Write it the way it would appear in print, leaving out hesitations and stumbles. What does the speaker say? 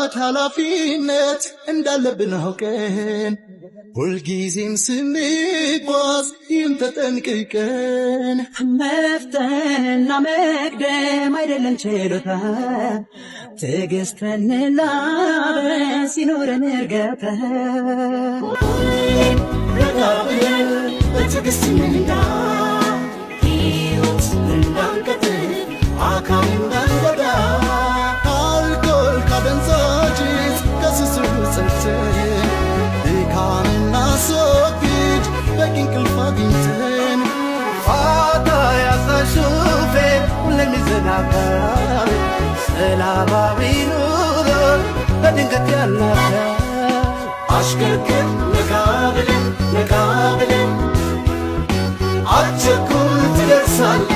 መውጣት ኃላፊነት እንዳለብን አውቀን ሁልጊዜም ስንጓዝ ይህን ተጠንቅቀን መፍተንና መቅደም አይደለም ችሎታ ትዕግስትን ላበስ ይኖረን እርጋታ ረጋ ብለን በትዕግስት እንንዳ ሕይወት እንዳንቀጥል አካል እንዳንጎዳ ከአልኮል ካደንዛዥ ዕፅ ከሱሱ ጸድተን ድካም እናስወግድ በቂ እንቅልፍ አግኝተን ፋታ ያጣ ሹፌር ለሚዘናጋ ሰላማዊ ኑሮ በድንገት ያናጋ አሽከርክር ነቃ ብለን አትቸኩል ትደርሳለህ